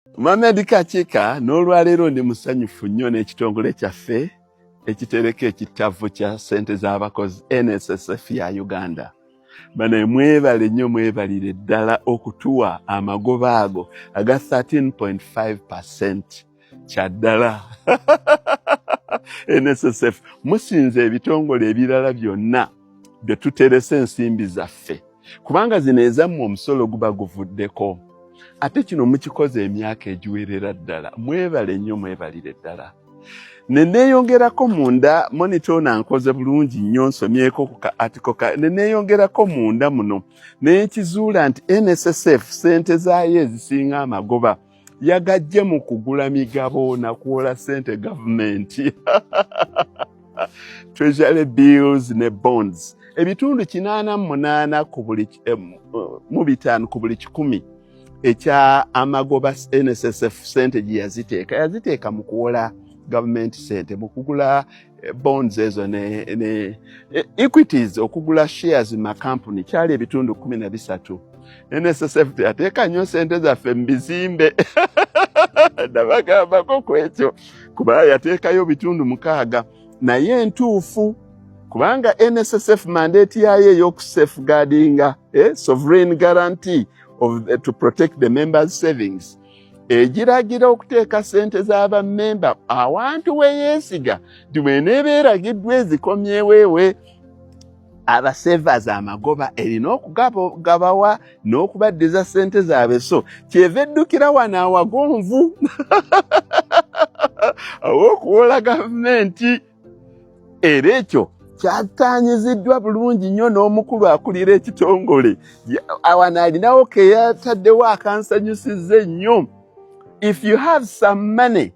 Mohamed Kachika n'olwaleero ndi musanyufu nnyo n'ekitongole kyaffe ekitereka ekitavu kya ssente z'abakozi NSSF ya Uganda. Bano mwebale nnyo mwebalire ddala okutuwa amagoba ago aga 13.5% kya ddala. NSSF musinze ebitongole ebirala byonna bye tuterese ensimbi zaffe kubanga zino ezammwe omusolo guba guvuddeko. Ate kino mukikoze emyaka egiwerera ddala. Mwebale nnyo mwebalire ddala. Neneeyongerako munda monitor nankoze bulungi nnyo nsomyeko ku article ka neneeyongerako munda muno n'ekizuula nti NSSF ssente zaayo ezisinga amagoba yagajje mu kugula migabo na kuwola ssente gavumenti. Treasury bills ne bonds ebitundu 88 ku buli mu bitano ku buli 100 ekya amagoba NSSF ssente gye yaziteeka mu kuwola government sente mu kugula bonds ezo ne equities okugula shares ma company kyali ebitundu 13. NSSF yateeka nnyo ssente zaffe mu bizimbe. Ndabagambako ku ekyo kuba yateekayo bitundu 6 naye entuufu kubanga NSSF mandate yayo ey'okusafeguardinga sovereign guarantee to protect the members' savings. Egiragira okuteeka ssente z'aba member awantu weyeesiga nti bw'eneebeeragiddwa ezikomyeweewe aba savers amagoba erina okugabawa n'okubaddiza ssente zaabwe so kyeva eddukira wano awagonvu aw'okuwola gavumenti. Era ekyo kyataanyiziddwa bulungi nnyo n'omukulu akulira ekitongole awana alinawo ke yataddewo akansanyusizza ennyo. If you have some money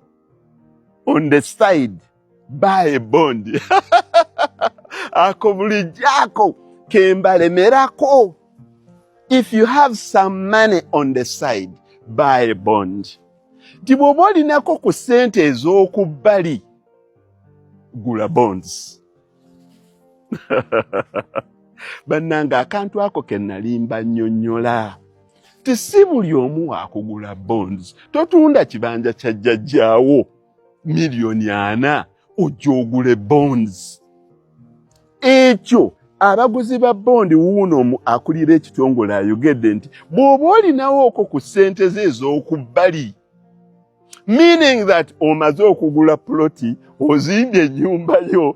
on the side, buy a bond. Ako bulijjako kembalemerako. If you have some money on the side, buy a bond. Tibwoba olinako ku ssente ez'okubbali gula bonds. Bannanga akantu ako ke nalimba nnyonnyola. Si buli omu wakugula bonds. Totunda kibanja kya jjajjaawo miliyoni 4 ojja ogule bonds. Ekyo abaguzi ba bondi wuuno akulira ekitongole ayogedde nti bw'oba olinawo okwo ku ssente ze ez'okubbali, meaning that omaze okugula ploti ozimbye ennyumba yo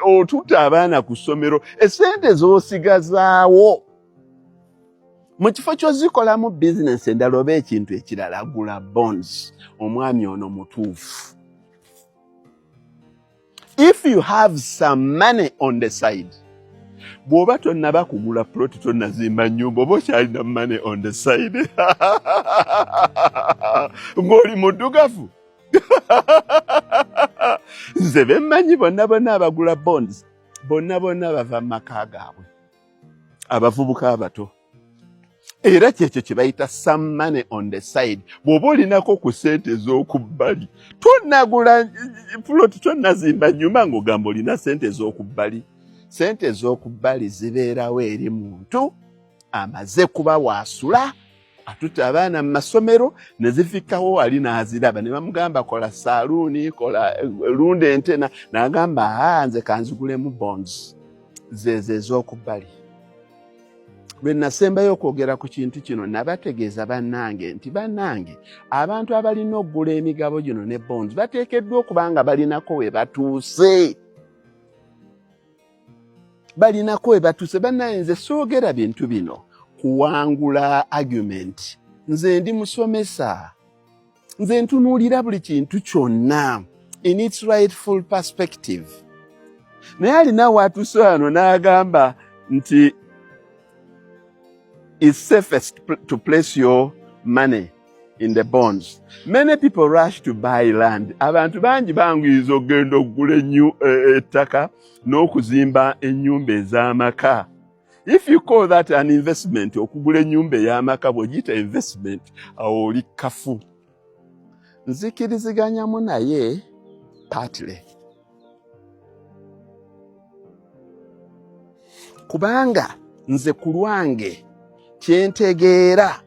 otuta abaana ku ssomero essente z'osigazaawo mu kifo ky'ozikolamu bizinesi endala oba ekintu ekirala gula bonds. Omwami ono mutuufu. If you have some money on the side, bw'oba tonnaba kugula ploti tonnazimba nnyumba oba okyalina money on the side ng'oli muddugavu. Nze bemmanyi bonna abagula bonds bonna bava mu maka gaabwe, abavubuka abato. Era kyekyo kye bayita some money on the side. Bw'oba olinako ku ssente ez'okubbali tonnagula ploti tonnazimba nnyumba ng'ogamba olina ssente ez'okubbali. Ssente ez'okubbali zibeerawo eri muntu amaze kuba waasula atuta abaana mu masomero ne zifikawo wali n'aziraba ne bamugamba kola saaluuni kola lunda ente n'agamba nze kanzigulemu bonds zezo ez'okubbali. Lwe nasembayo okwogera ku kintu kino nabategeeza bannange nti bannange abantu abalina okugula emigabo gino ne bonds bateekeddwa okuba nga balinako we batuuse. Bannange nze soogera bintu bino kuwangula argument. Nze ndi musomesa. Nze ntunuulira buli kintu kyonna in its rightful perspective. Naye alinawo atuuse wano n'agamba nti it's safest to place your money in the bonds. Many people rush to buy land. Abantu bangi banguyiriza okugenda okugula ettaka n'okuzimba ennyumba ez'amaka. If you call that an investment, okugula ennyumba ey'amaka bw'ogiyita investment, awo oli kafu. Nzikiriziganyamu naye partly. Kubanga nze ku lwange kyentegeera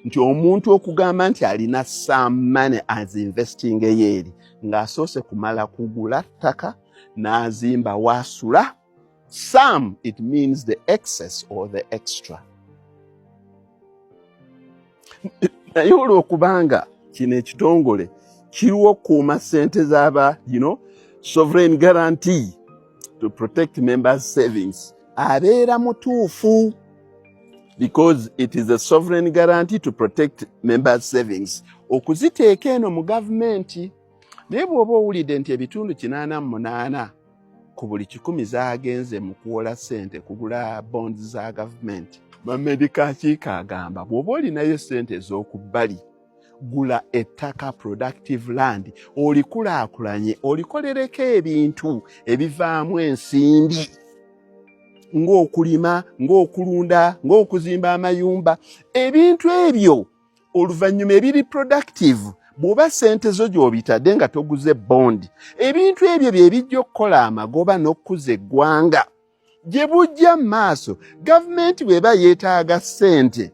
nti omuntu okugamba nti alina some money azinvesting eyeeri ng'asoose kumala kugula ttaka n'azimba waasula. Some, it means the excess or the extra. Naye olw'okubanga kino ekitongole kiriwo okukuuma ssente z'aba sovereign guarantee to protect members' savings, abeera mutuufu, because it is a sovereign guarantee to protect members' savings. Okuziteeka eno mu gavumenti. Naye bw'oba owulidde nti ebitundu 88 ku buli 100 zaagenze mu kuwola ssente kugula bonds za gavumenti, Mamedi Kakiiko agamba bw'oba olinayo ssente ez'okubbali, gula ettaka, productive land, olikulaakulanye, olikolereko ebintu ebivaamu ensimbi ng'okulima, ng'okulunda, ng'okuzimba amayumba. Ebintu ebyo oluvannyuma ebiri productive, bw'oba ssente zo gy'obitadde nga toguze bondi, ebintu ebyo bye bijja okukola amagoba n'okkuza eggwanga. Gye bujja mu maaso, gavumenti bw'eba yeetaaga ssente,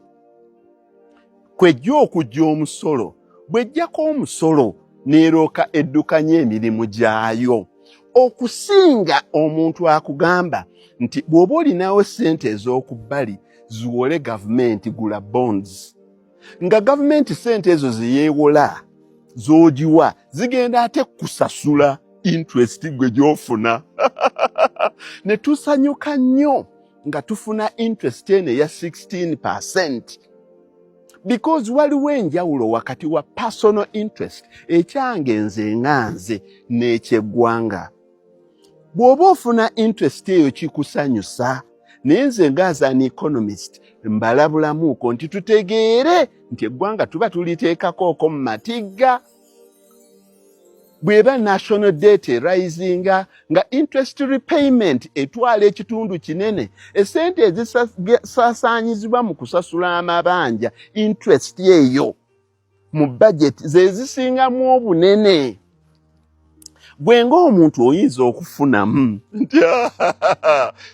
kwejja okujja omusolo, bw'ejjako omusolo n'erooka eddukanya emirimu gyayo, okusinga omuntu akugamba nti bw'oba olinawo ssente ez'okubbali ziwole gavumenti, gula bonds. Nga gavumenti ssente ezo zeyeewola z'ogiwa zigenda ate kusasula interest gwe gy'ofuna. Ne tusanyuka nnyo nga tufuna interest eno eya 16%. Because waliwo enjawulo wakati wa personal interest, ekyange nze nganze, n'ekyeggwanga. Bw'oba ofuna interest eyo kikusanyusa, naye nze ng'aza an economist mbalabulamuko nti tutegeere nti eggwanga tuba tuliteekakooko mu matigga. Bw'eba national debt risinga nga interest repayment etwala ekitundu kinene, essente ezisaasaanyizibwa mu kusasula amabanja, interest eyo mu budget ze zisingamu obunene. Gwe ng'omuntu oyinza okufunamu nti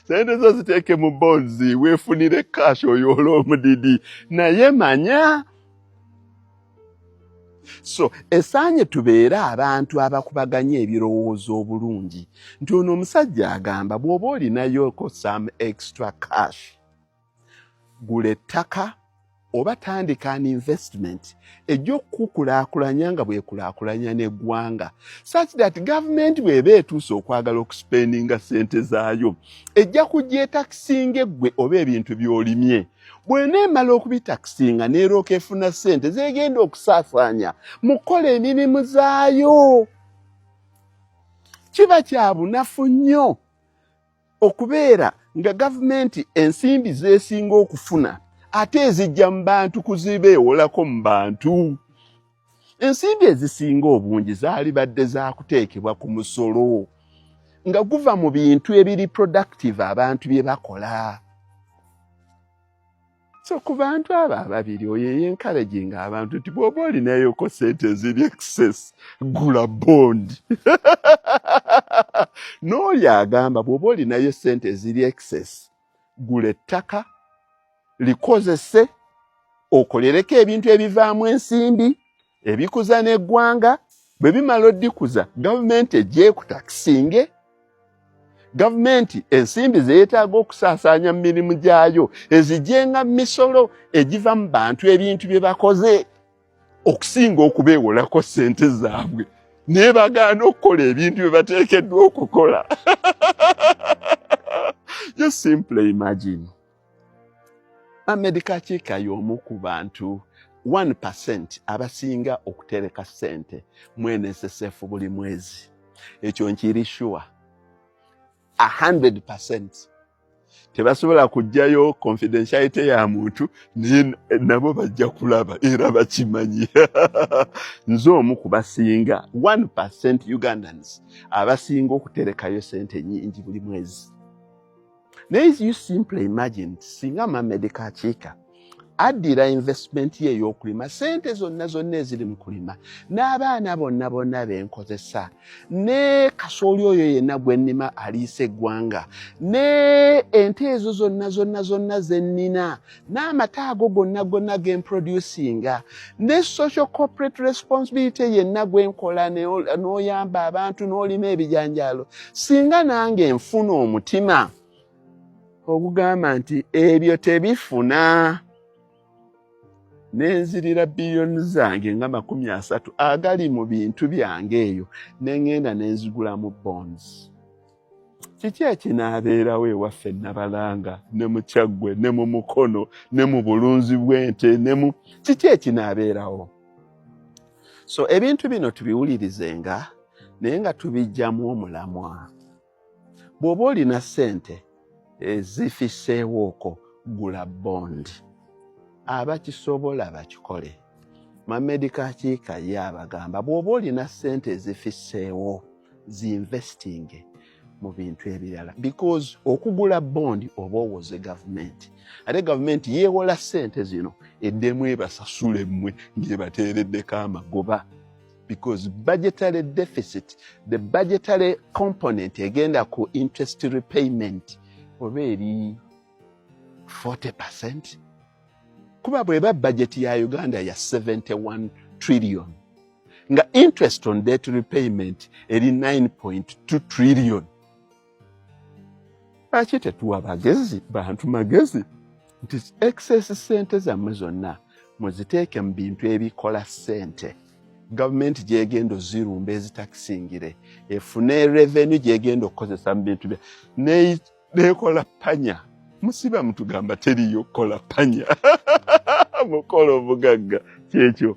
sente zo ziteeke mu bonds weefunire cash oyoola omudidi, naye manya. So esaanye tubeere abantu abakubaganya ebirowoozo obulungi nti ono omusajja agamba bw'oba olinayoko some extra cash, gula ettaka oba tandika an investment ejja okukulaakulanya nga bwekulaakulanya n'eggwanga, such that government bw'eba etuuse okwagala okuspendinga ssente zaayo ejja kugyetakisinga eggwe oba ebintu by'olimye. Bw'eneemala okubitakisinga n'erooka efuna ssente zeegenda okusaasaanya mu kukola emirimu zaayo. Kiba kya bunafu nnyo okubeera nga gavumenti ensimbi zeesinga okufuna ate ezijja mu bantu kuzibeewolako mu bantu. Ensimbi ezisinga obungi zaali badde za kuteekebwa ku musolo nga guva mu bintu ebiri productive abantu bye bakola. So ku bantu abo ababiri oyo yencouraging abantu nti bw'oba olinayoko ssente eziri excess, gula bond. N'oli agamba bw'oba olinayo ssente eziri excess, gula ettaka, likozese, okolereko ebintu ebivaamu ensimbi, ebikuza n'eggwanga. Bwe bimala oddikuza, gavumenti egyekutakisinge. Gavumenti ensimbi zeetaaga okusaasaanya mu mirimu gyayo ezigyenga mu misolo egiva mu bantu ebintu bye bakoze, okusinga okubeewolako ssente zaabwe naye bagaana okukola ebintu bye bateekeddwa okukola. Just simply imagine. Mamedi Kakiiko y'omu ku bantu 1% abasinga okutereka ssente mu NSSF buli mwezi. Ekyo nkiri sure 100% tebasobola kujjayo confidentiality ya muntu naye nabo bajja kulaba era bakimanyi. Nze omu ku basinga 1% Ugandans abasinga okuterekayo ssente nnyingi buli mwezi. Naye you simply imagine singa Mamedi Kakiiko addira investment ye y'okulima, sente zonna eziri mu kulima, n'abaana bonna benkozesa, ne kasooli oyo yenna gwe nnima aliisa eggwanga, ne ente ezo zonna ze nnina, n'amata ago gonna ge mproducinga, ne social corporate responsibility yenna gwe nkola, n'oyamba abantu n'olima ebijanjaalo. Singa nange nfuna omutima ogugamba nti ebyo tebifuna, nenzirira biliyoni zange nga 30 agali mu bintu byange eyo, nengenda nenzigulamu bonds. Kiki ekinaabeerawo ewaffe Nabalanga, ne mu Kyaggwe, ne mu Mukono, ne mu bulunzi bw'ente, kiki ekinaabeerawo? So ebintu bino tubiwulirizenga naye nga tubijjamu omulamwa. Bw'oba olina ssente ezifisseewooko, gula bondi. Abakisobola bakikole. Mamedi Kakiika ye abagamba bw'oba olina ssente ezifisseewo, zinvesting mu bintu ebirala, because okugula bondi oba owoze gavumenti, ate gavumenti yeewola ssente zino eddemu ebasasule mmwe ng'ebateereddeko amagoba, because budgetary deficit, the budgetary component egenda ku interest repayment oba eri 40%. Kuba bweba budget ya Uganda ya 71 trillion. Nga interest on debt repayment eri 9.2 trillion. Lwaki tetuwa bagezi, bantu magezi, nti excess sente zammwe zonna muziteeke mu bintu ebikola ssente. Gavumenti gyegenda ozirumba ezitakisingire, efune revenue gyegenda okukozesa mu bintu bya nekola panya. Musiba mutugamba teriyo kola panya. Mukola obugagga kyekyo.